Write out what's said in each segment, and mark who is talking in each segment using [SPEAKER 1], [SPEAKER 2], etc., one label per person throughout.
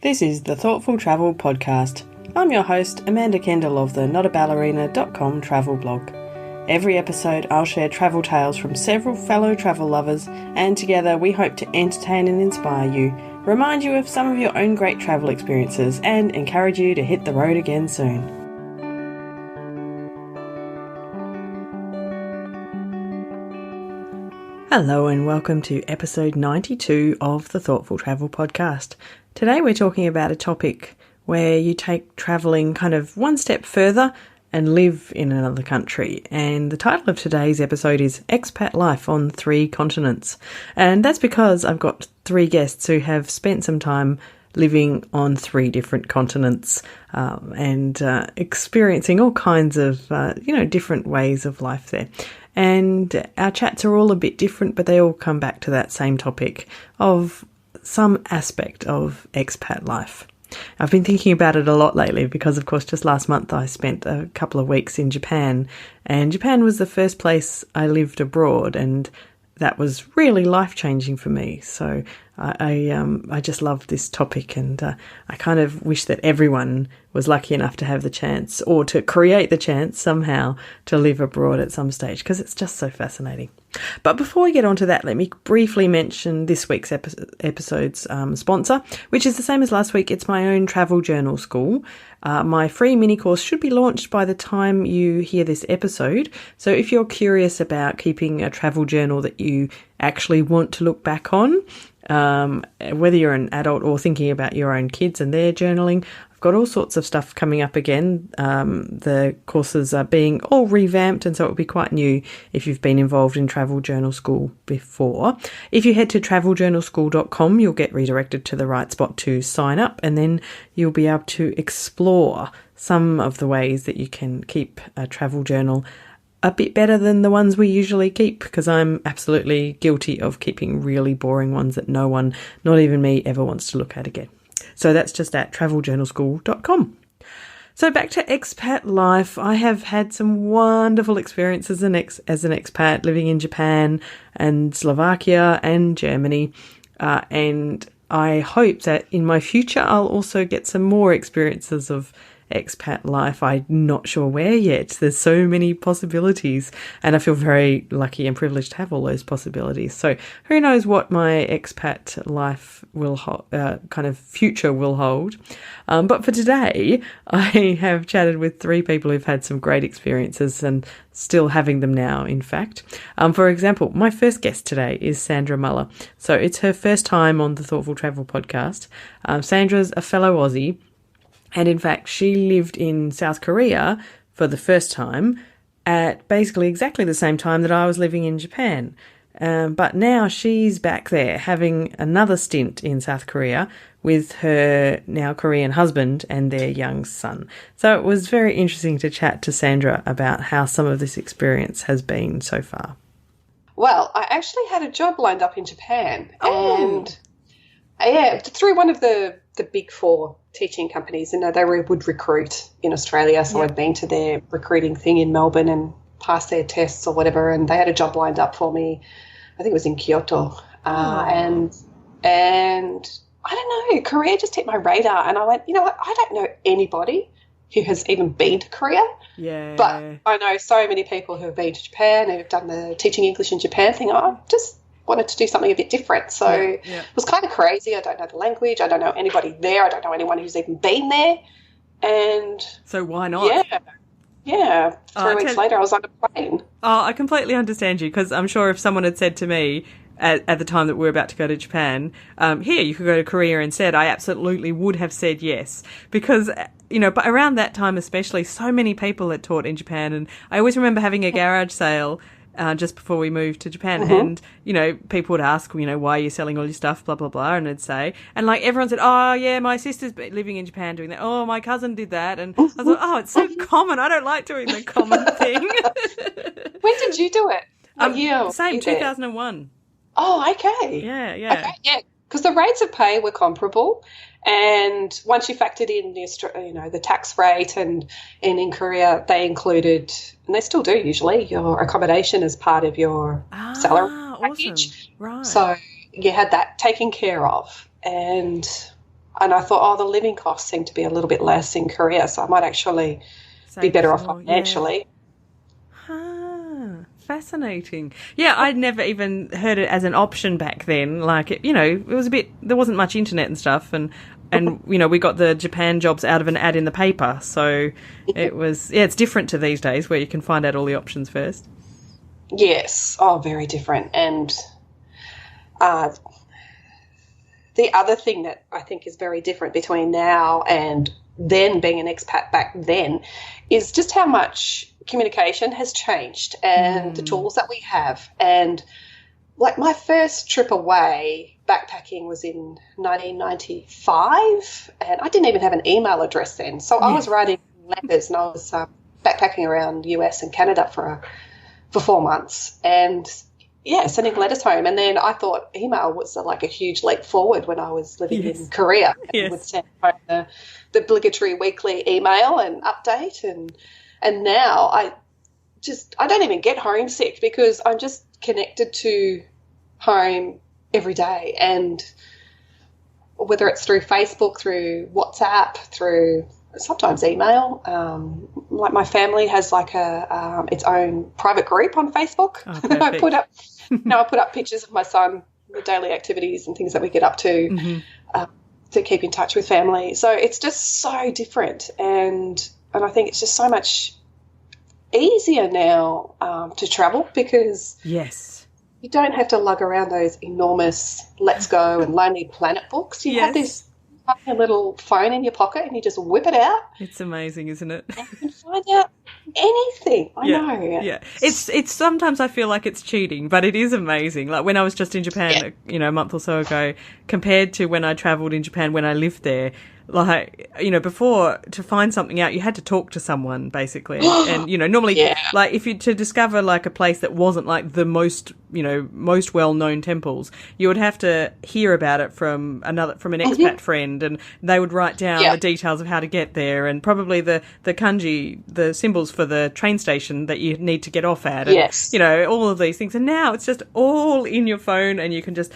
[SPEAKER 1] This is the Thoughtful Travel Podcast. I'm your host, Amanda Kendall of the notaballerina.com travel blog. Every episode I'll share travel tales from several fellow travel lovers, and together we hope to entertain and inspire you, remind you of some of your own great travel experiences, and encourage you to hit the road again soon. Hello and welcome to episode 92 of the Thoughtful Travel Podcast. Today we're talking about a topic where you take travelling kind of one step further and live in another country. And the title of today's episode is Expat Life on 3 Continents. And that's because I've got 3 guests who have spent some time living on 3 different continents and experiencing all kinds of, different ways of life there. And our chats are all a bit different, but they all come back to that same topic of some aspect of expat life. I've been thinking about it a lot lately because, of course, just last month I spent a couple of weeks in Japan, and Japan was the first place I lived abroad, and that was really life-changing for me. So I just love this topic, and I kind of wish that everyone was lucky enough to have the chance, or to create the chance somehow, to live abroad at some stage, because it's just so fascinating. But before we get on to that, let me briefly mention this week's episode's sponsor, which is the same as last week. It's my own travel journal school. My free mini course should be launched by the time you hear this episode. So if you're curious about keeping a travel journal that you actually want to look back on, whether you're an adult or thinking about your own kids and their journaling, I've got all sorts of stuff coming up again. The courses are being all revamped, and so it will be quite new if you've been involved in Travel Journal School before. If you head to traveljournalschool.com, you'll get redirected to the right spot to sign up, and then you'll be able to explore some of the ways that you can keep a travel journal a bit better than the ones we usually keep, because I'm absolutely guilty of keeping really boring ones that no one, not even me, ever wants to look at again. So that's just at traveljournalschool.com. So back to expat life. I have had some wonderful experiences as an expat living in Japan and Slovakia and Germany. And I hope that in my future I'll also get some more experiences of expat life. I'm not sure where yet. There's so many possibilities, and I feel very lucky and privileged to have all those possibilities. So who knows what my expat life will kind of future will hold. But for today, I have chatted with 3 people who've had some great experiences and still having them now, in fact. For example, my first guest today is Sandra Muller. So it's her first time on the Thoughtful Travel Podcast. Sandra's a fellow Aussie, and in fact, she lived in South Korea for the first time at basically exactly the same time that I was living in Japan. But now she's back there having another stint in South Korea with her now Korean husband and their young son. So it was very interesting to chat to Sandra about how some of this experience has been so far.
[SPEAKER 2] Well, I actually had a job lined up in Japan, and through one of the big 4 teaching companies, and they would recruit in Australia. So I'd been to their recruiting thing in Melbourne and passed their tests or whatever, and they had a job lined up for me. I think it was in Kyoto. And I don't know, Korea just hit my radar, and I went, you know what, I don't know anybody who has even been to Korea.
[SPEAKER 1] Yeah.
[SPEAKER 2] But I know so many people who have been to Japan, who have done the teaching English in Japan thing. I just wanted to do something a bit different. So it was kind of crazy. I don't know the language. I don't know anybody there. I don't know anyone who's even been there. And
[SPEAKER 1] so why not?
[SPEAKER 2] Yeah. 3 weeks later, I was on a plane.
[SPEAKER 1] Oh, I completely understand you, because I'm sure if someone had said to me at the time that we were about to go to Japan, here, you could go to Korea instead, I absolutely would have said yes. Because, but around that time especially, so many people had taught in Japan. And I always remember having a garage sale just before we moved to Japan. And, people would ask, why are you selling all your stuff, blah, blah, blah. And I'd say, and like everyone said, oh, yeah, my sister's living in Japan doing that. Oh, my cousin did that. And I was like, oh, it's so common. I don't like doing the common thing.
[SPEAKER 2] When did you do it? What year?
[SPEAKER 1] Same, 2001.
[SPEAKER 2] Oh, okay.
[SPEAKER 1] Yeah.
[SPEAKER 2] Okay, yeah. Because the rates of pay were comparable, and once you factored in the tax rate, and in Korea they included, and they still do usually, your accommodation as part of your salary package.
[SPEAKER 1] Awesome. Right.
[SPEAKER 2] So you had that taken care of, and And I thought, oh, the living costs seem to be a little bit less in Korea, so I might actually be better off financially.
[SPEAKER 1] Yeah. Fascinating. Yeah, I'd never even heard it as an option back then. Like, it was there wasn't much internet and stuff, and we got the Japan jobs out of an ad in the paper. So it was, it's different to these days where you can find out all the options first.
[SPEAKER 2] Yes. Oh, very different. And the other thing that I think is very different between now and then being an expat back then is just how much communication has changed and the tools that we have. And like my first trip away backpacking was in 1995, and I didn't even have an email address then. So I was writing letters, and I was backpacking around US and Canada for 4 months, and sending letters home. And then I thought email was like a huge leap forward when I was living in Korea. And would send home the obligatory weekly email and update, and now I don't even get homesick because I'm just connected to home every day, and whether it's through Facebook, through WhatsApp, through sometimes email. Like my family has like its own private group on Facebook.
[SPEAKER 1] Oh,
[SPEAKER 2] I put up pictures of my son, the daily activities and things that we get up to to keep in touch with family. So it's just so different, and I think it's just so much easier now to travel because you don't have to lug around those enormous Let's Go and Lonely Planet books. You have this tiny little phone in your pocket and you just whip it out.
[SPEAKER 1] It's amazing, isn't it?
[SPEAKER 2] And you can find out anything. I know.
[SPEAKER 1] Yeah. It's sometimes I feel like it's cheating, but it is amazing. Like when I was just in Japan, a month or so ago, compared to when I travelled in Japan when I lived there, like, before, to find something out, you had to talk to someone, basically. And, normally, like, to discover, like, a place that wasn't, like, the most well-known temples, you would have to hear about it from an expat friend, and they would write down the details of how to get there, and probably the kanji, the symbols for the train station that you need to get off at, and, all of these things. And now it's just all in your phone, and you can just,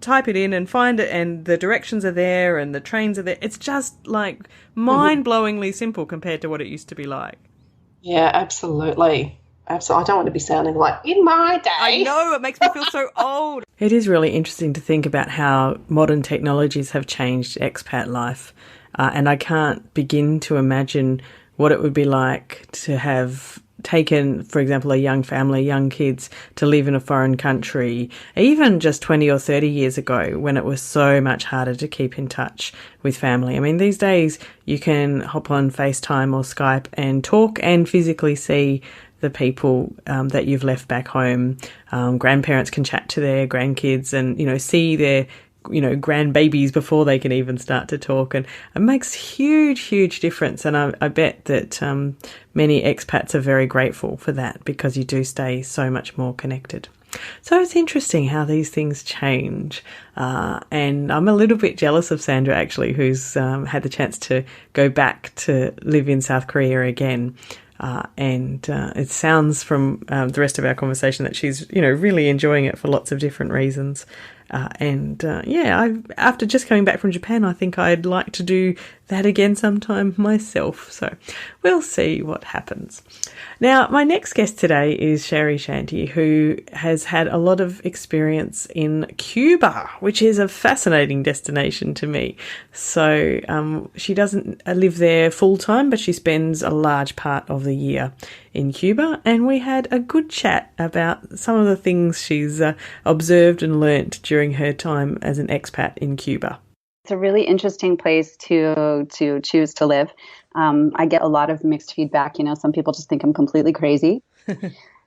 [SPEAKER 1] type it in and find it, and the directions are there, and the trains are there. It's just like mind-blowingly simple compared to what it used to be like.
[SPEAKER 2] Yeah, absolutely. Absolutely. I don't want to be sounding like in my day.
[SPEAKER 1] I know, it makes me feel so old. It is really interesting to think about how modern technologies have changed expat life. And I can't begin to imagine what it would be like to have taken, for example, a young family, young kids, to live in a foreign country, even just 20 or 30 years ago when it was so much harder to keep in touch with family. I mean, these days you can hop on FaceTime or Skype and talk and physically see the people that you've left back home. Grandparents can chat to their grandkids and, see their grandbabies before they can even start to talk, and it makes huge difference. And I bet that many expats are very grateful for that because you do stay so much more connected. So it's interesting how these things change, and I'm a little bit jealous of Sandra actually, who's had the chance to go back to live in South Korea again. And it sounds from the rest of our conversation that she's, really enjoying it for lots of different reasons. After just coming back from Japan, I think I'd like to do that again sometime myself. So we'll see what happens. Now, my next guest today is Cheri Shanti, who has had a lot of experience in Cuba, which is a fascinating destination to me. So she doesn't live there full time, but she spends a large part of the year in Cuba. And we had a good chat about some of the things she's observed and learnt during her time as an expat in Cuba.
[SPEAKER 3] It's a really interesting place to choose to live. I get a lot of mixed feedback. Some people just think I'm completely crazy,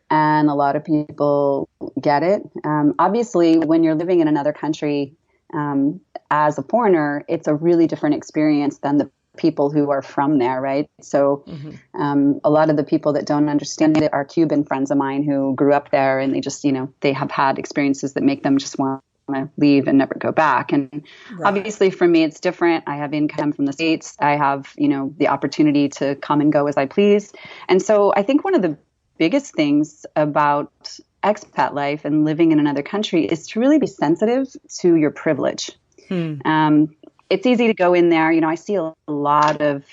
[SPEAKER 3] and a lot of people get it. Obviously, when you're living in another country as a foreigner, it's a really different experience than the people who are from there, right? So a lot of the people that don't understand it are Cuban friends of mine who grew up there, and they just, they have had experiences that make them just want to leave and never go back. And obviously for me, it's different. I have income from the States. I have, the opportunity to come and go as I please. And so I think one of the biggest things about expat life and living in another country is to really be sensitive to your privilege. it's easy to go in there. I see a lot of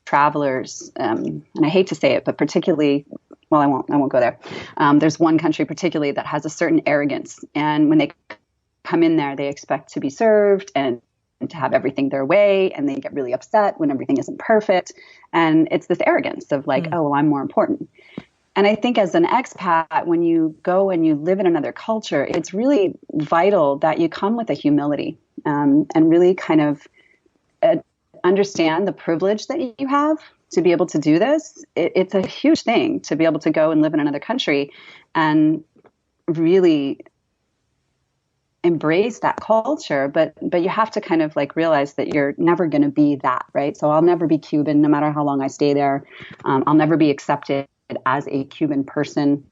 [SPEAKER 3] travelers, and I hate to say it, but particularly, well, I won't go there. There's one country particularly that has a certain arrogance, and when they come in there, they expect to be served and to have everything their way, and they get really upset when everything isn't perfect. And it's this arrogance of like, oh, well, I'm more important. And I think as an expat, when you go and you live in another culture, it's really vital that you come with a humility, and really kind of understand the privilege that you have to be able to do this. It's a huge thing to be able to go and live in another country and really embrace that culture, but you have to kind of like realize that you're never going to be that, right? So I'll never be Cuban, no matter how long I stay there. I'll never be accepted as a Cuban person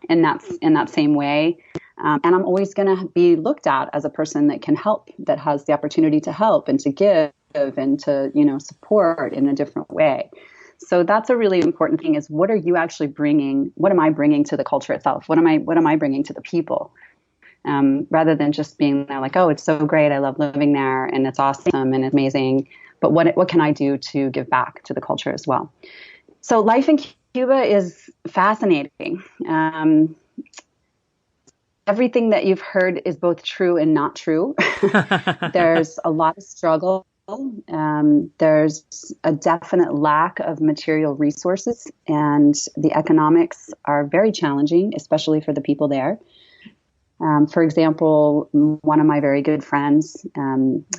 [SPEAKER 3] in that same way. And I'm always going to be looked at as a person that can help, that has the opportunity to help and to give and to, support in a different way. So that's a really important thing, is what are you actually bringing? What am I bringing to the culture itself? What am I bringing to the people? Rather than just being there like, oh, it's so great, I love living there and it's awesome and it's amazing. But what can I do to give back to the culture as well? So life in Cuba is fascinating. Everything that you've heard is both true and not true. There's a lot of struggle. There's a definite lack of material resources, and the economics are very challenging, especially for the people there. For example, one of my very good friends,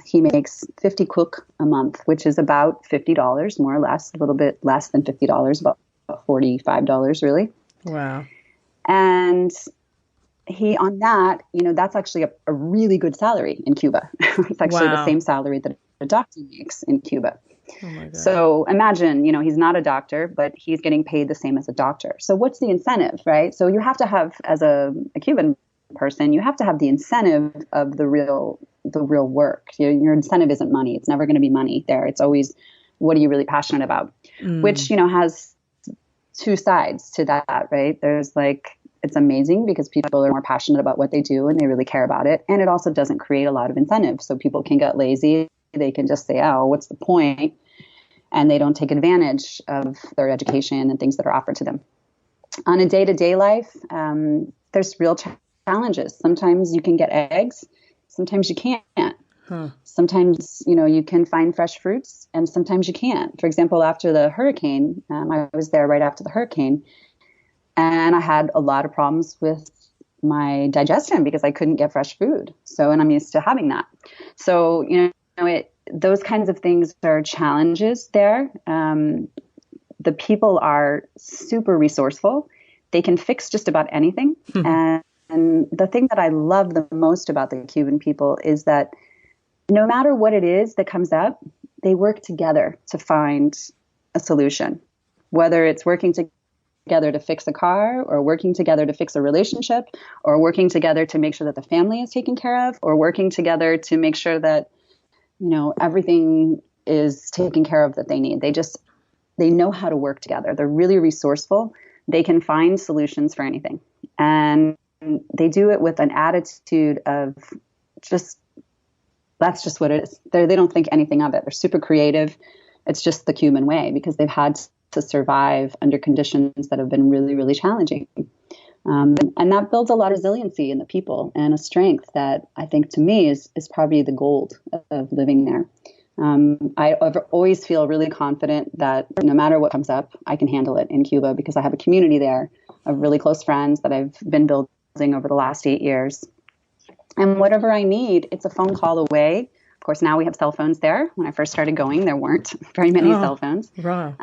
[SPEAKER 3] he makes 50 kuk a month, which is about $50, more or less, a little bit less than $50, about $45 really.
[SPEAKER 1] Wow.
[SPEAKER 3] And he, on that, that's actually a really good salary in Cuba. It's actually the same salary that a doctor makes in Cuba.
[SPEAKER 1] Oh my God.
[SPEAKER 3] So imagine, he's not a doctor, but he's getting paid the same as a doctor. So what's the incentive, right? So you have to have, as a Cuban person, you have to have the incentive of the real work. Your incentive isn't money. It's never going to be money there. It's always, what are you really passionate about? Which, has two sides to that, right? There's like, it's amazing because people are more passionate about what they do and they really care about it. And it also doesn't create a lot of incentive. So people can get lazy. They can just say, oh, what's the point? And they don't take advantage of their education and things that are offered to them. On a day-to-day life, there's real challenges. Sometimes you can get eggs. Sometimes you can't. Sometimes, you can find fresh fruits and sometimes you can't. For example, after the hurricane, I was there right after the hurricane, and I had a lot of problems with my digestion because I couldn't get fresh food. So, and I'm used to having that. So, those kinds of things are challenges there. The people are super resourceful. They can fix just about anything. And the thing that I love the most about the Cuban people is that no matter what it is that comes up, they work together to find a solution, whether it's working together to fix a car, or working together to fix a relationship, or working together to make sure that the family is taken care of, or working together to make sure that, everything is taken care of that they need. They know how to work together. They're really resourceful. They can find solutions for anything. And they do it with an attitude of that's just what it is. They don't think anything of it. They're super creative. It's just the Cuban way because they've had to survive under conditions that have been really, really challenging. And that builds a lot of resiliency in the people and a strength that I think to me is probably the gold of living there. I always feel really confident that no matter what comes up, I can handle it in Cuba because I have a community there of really close friends that I've been building over the last 8 years. And whatever I need, it's a phone call away. Of course, now we have cell phones there. When I first started going, there weren't very many cell phones.
[SPEAKER 1] Right.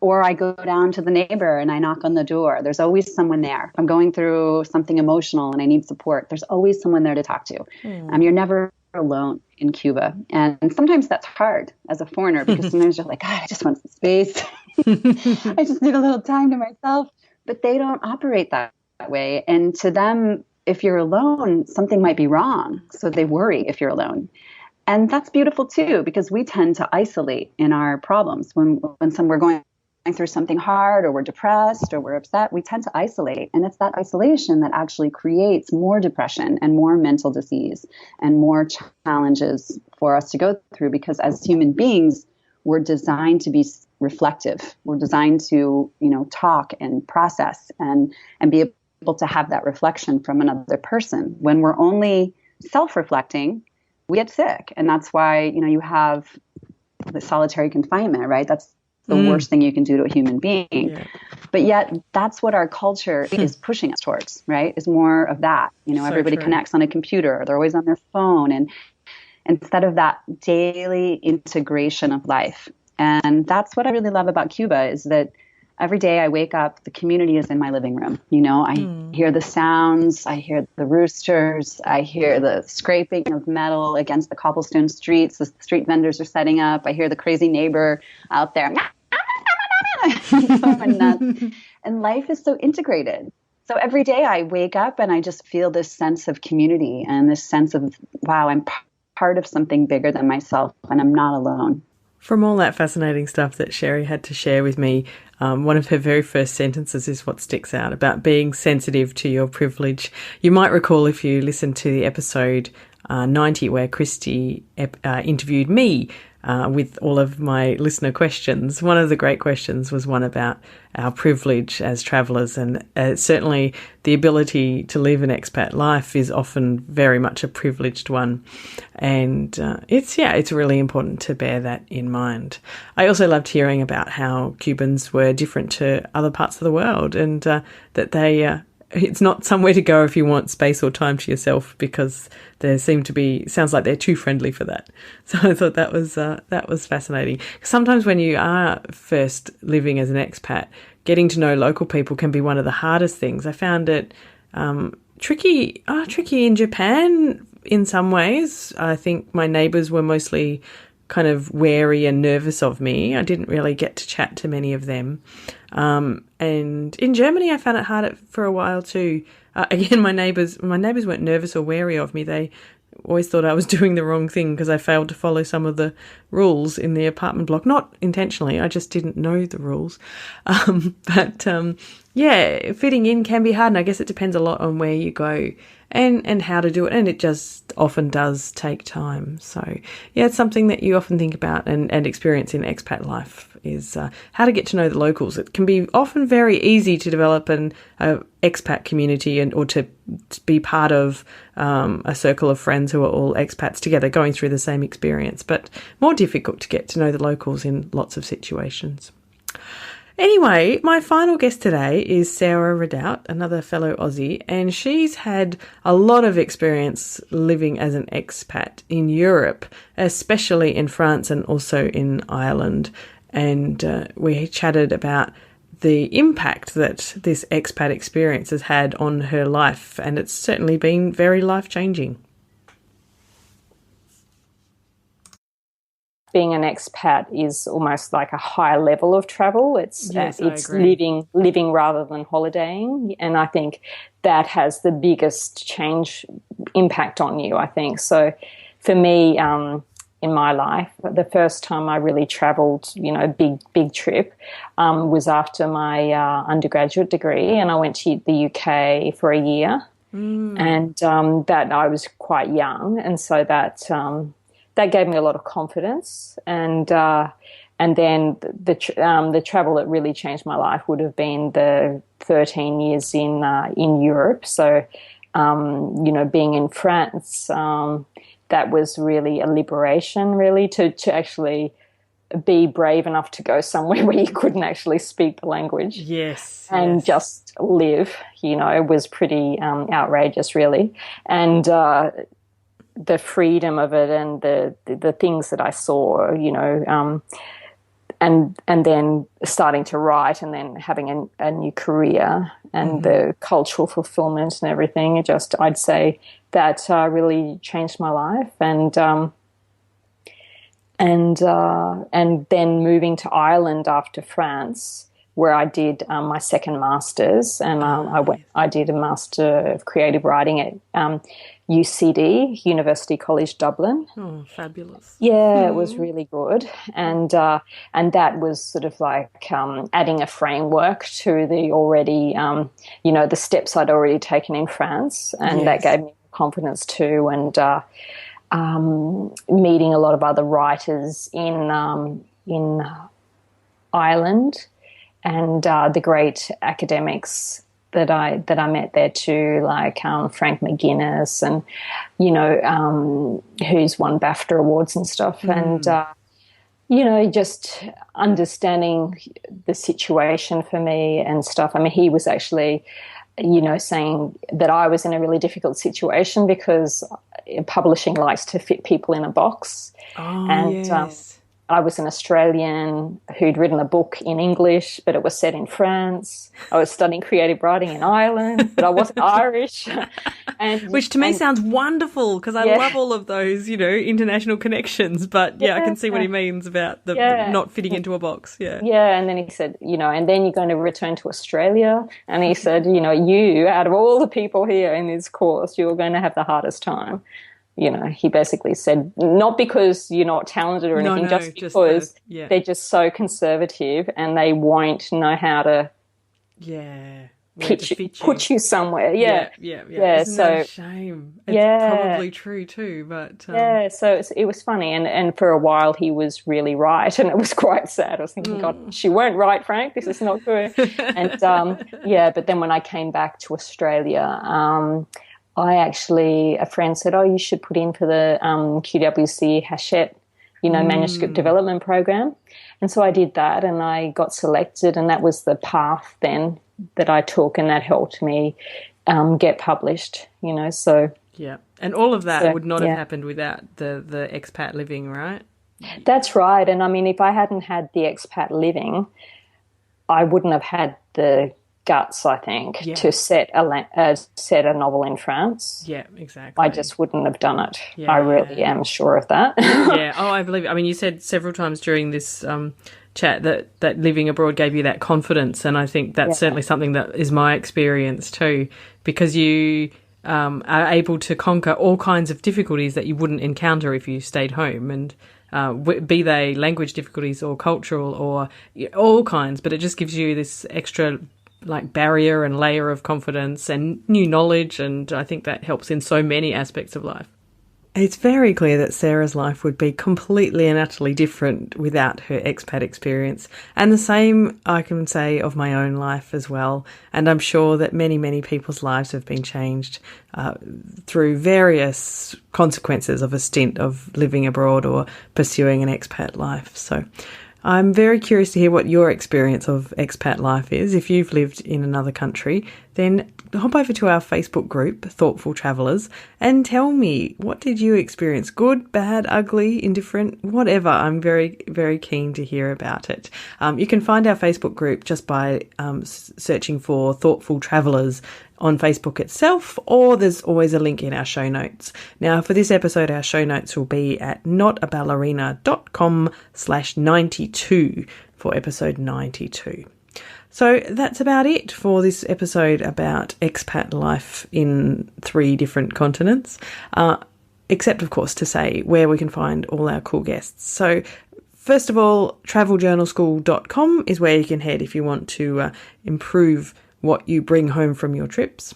[SPEAKER 3] Or I go down to the neighbor and I knock on the door. There's always someone there. If I'm going through something emotional and I need support, there's always someone there to talk to. You're never alone in Cuba. And sometimes that's hard as a foreigner because sometimes you're like, God, I just want some space. I just need a little time to myself. But they don't operate that way. And to them, if you're alone, something might be wrong. So they worry if you're alone. And that's beautiful too, because we tend to isolate in our problems when we're going through something hard, or we're depressed, or we're upset, we tend to isolate. And it's that isolation that actually creates more depression and more mental disease and more challenges for us to go through, because as human beings, we're designed to be reflective. We're designed to, talk and process and be able to have that reflection from another person. When we're only self-reflecting, we get sick. And that's why, you have the solitary confinement, right? That's the worst thing you can do to a human being. Yeah. But yet that's what our culture is pushing us towards, right? Is more of that. So everybody connects on a computer. They're always on their phone. And instead of that daily integration of life. And that's what I really love about Cuba, is that every day I wake up, the community is in my living room. I hear the sounds, I hear the roosters, I hear the scraping of metal against the cobblestone streets. The street vendors are setting up. I hear the crazy neighbor out there. Going nuts. And life is so integrated. So every day I wake up and I just feel this sense of community and this sense of, wow, I'm part of something bigger than myself and I'm not alone.
[SPEAKER 1] From all that fascinating stuff that Cheri had to share with me, one of her very first sentences is what sticks out about being sensitive to your privilege. You might recall, if you listened to the episode 90 where Christy interviewed me with all of my listener questions, one of the great questions was one about our privilege as travellers, and certainly the ability to live an expat life is often very much a privileged one, and it's really important to bear that in mind. I also loved hearing about how Cubans were different to other parts of the world, and that they it's not somewhere to go if you want space or time to yourself, because there sounds like they're too friendly for that. So I thought that was fascinating. Sometimes when you are first living as an expat, getting to know local people can be one of the hardest things. I found it tricky in Japan in some ways. I think my neighbours were mostly kind of wary and nervous of me. I didn't really get to chat to many of them. And in Germany, I found it hard for a while too. Again, my neighbours weren't nervous or wary of me. They always thought I was doing the wrong thing because I failed to follow some of the rules in the apartment block. Not intentionally, I just didn't know the rules. Fitting in can be hard, and I guess it depends a lot on where you go and how to do it, and it just often does take time. So, it's something that you often think about and experience in expat life is how to get to know the locals. It can be often very easy to develop an expat community or to be part of a circle of friends who are all expats together going through the same experience, but more difficult to get to know the locals in lots of situations. Anyway, my final guest today is Sarah Ridout, another fellow Aussie, and she's had a lot of experience living as an expat in Europe, especially in France and also in Ireland. And we chatted about the impact that this expat experience has had on her life, and it's certainly been very life-changing.
[SPEAKER 4] Being an expat is almost like a high level of travel. It's living rather than holidaying, and I think that has the biggest impact on you, I think. So for me, in my life, the first time I really travelled, big trip, was after my undergraduate degree, and I went to the UK for a year, and that I was quite young, and so that gave me a lot of confidence, and then the travel that really changed my life would have been the 13 years in Europe. So, being in France, that was really a liberation, really, to actually be brave enough to go somewhere where you couldn't actually speak the language.
[SPEAKER 1] Yes.
[SPEAKER 4] And just live, was pretty outrageous, really, and the freedom of it and the things that I saw, and then starting to write and then having a new career and the cultural fulfillment and everything. I'd say that really changed my life, and then moving to Ireland after France, where I did my second master's, and I did a Master of Creative Writing at UCD, University College Dublin.
[SPEAKER 1] Oh, fabulous.
[SPEAKER 4] Yeah, it was really good. And that was sort of like adding a framework to the already, the steps I'd already taken in France. And that gave me confidence too. And meeting a lot of other writers in Ireland and the great academics that I met there too, like Frank McGuinness and, who's won BAFTA awards and stuff. And, just understanding the situation for me and stuff. I mean, he was actually, saying that I was in a really difficult situation because publishing likes to fit people in a box.
[SPEAKER 1] Oh,
[SPEAKER 4] and
[SPEAKER 1] yes.
[SPEAKER 4] I was an Australian who'd written a book in English, but it was set in France. I was studying creative writing in Ireland, but I wasn't Irish.
[SPEAKER 1] Which to me sounds wonderful because I love all of those, international connections. But I can see what he means about the not fitting into a box. Yeah.
[SPEAKER 4] Yeah. And then he said, and then you're going to return to Australia. And he said, you, out of all the people here in this course, you're going to have the hardest time. He basically said, not because you're not talented or anything, just because they're just so conservative and they won't know how to put you somewhere. Yeah.
[SPEAKER 1] Isn't that a shame? It's probably true too, but...
[SPEAKER 4] so it was funny. And for a while he was really right and it was quite sad. I was thinking, God, she weren't right, Frank. This is not good. And, but then when I came back to Australia... a friend said, you should put in for the QWC Hachette, manuscript development program. And so I did that and I got selected and that was the path then that I took and that helped me get published, so.
[SPEAKER 1] Yeah. And all of that would not have happened without the expat living, right?
[SPEAKER 4] That's right. And I mean, if I hadn't had the expat living, I wouldn't have had the guts, I think, to set a novel in France.
[SPEAKER 1] Yeah, exactly.
[SPEAKER 4] I just wouldn't have done it. I really am sure of that.
[SPEAKER 1] Yeah. Oh, I believe it. I mean, you said several times during this chat that living abroad gave you that confidence, and I think that's certainly something that is my experience too, because you are able to conquer all kinds of difficulties that you wouldn't encounter if you stayed home, and be they language difficulties or cultural or all kinds, but it just gives you this extra barrier and layer of confidence and new knowledge, and I think that helps in so many aspects of life. It's very clear that Sarah's life would be completely and utterly different without her expat experience, and the same I can say of my own life as well, and I'm sure that many, many people's lives have been changed through various consequences of a stint of living abroad or pursuing an expat life. So I'm very curious to hear what your experience of expat life is. If you've lived in another country, then hop over to our Facebook group, Thoughtful Travellers, and tell me, what did you experience? Good, bad, ugly, indifferent, whatever. I'm very, very keen to hear about it. You can find our Facebook group just by searching for Thoughtful Travellers on Facebook itself, or there's always a link in our show notes. Now, for this episode, our show notes will be at notaballerina.com/92 for episode 92. So that's about it for this episode about expat life in 3 different continents, except, of course, to say where we can find all our cool guests. So first of all, traveljournalschool.com is where you can head if you want to improve what you bring home from your trips.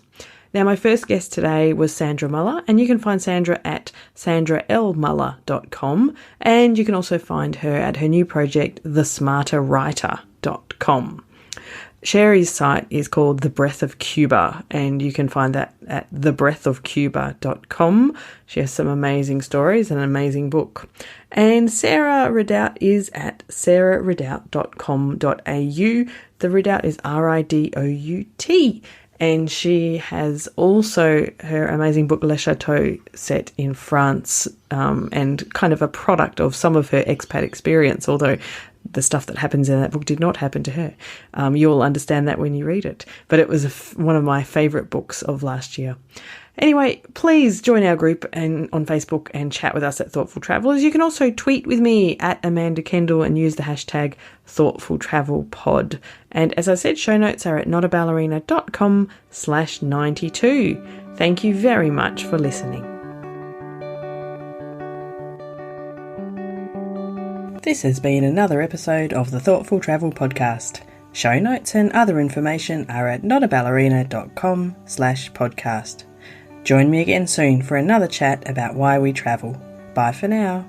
[SPEAKER 1] Now, my first guest today was Sandra Muller, and you can find Sandra at sandralmuller.com, and you can also find her at her new project, thesmarterwriter.com. Cheri's site is called The Breath of Cuba, and you can find that at thebreathofcuba.com. She has some amazing stories and an amazing book. And Sarah Ridout is at sarahridout.com.au. The Ridout is Ridout, and she has also her amazing book Le Chateau set in France, and kind of a product of some of her expat experience, although the stuff that happens in that book did not happen to her. You'll understand that when you read it. But it was one of my favourite books of last year. Anyway, please join our group on Facebook and chat with us at Thoughtful Travellers. You can also tweet with me at Amanda Kendall and use the hashtag ThoughtfulTravelPod. And as I said, show notes are at notaballerina.com/92. Thank you very much for listening. This has been another episode of the Thoughtful Travel Podcast. Show notes and other information are at notaballerina.com/podcast. Join me again soon for another chat about why we travel. Bye for now.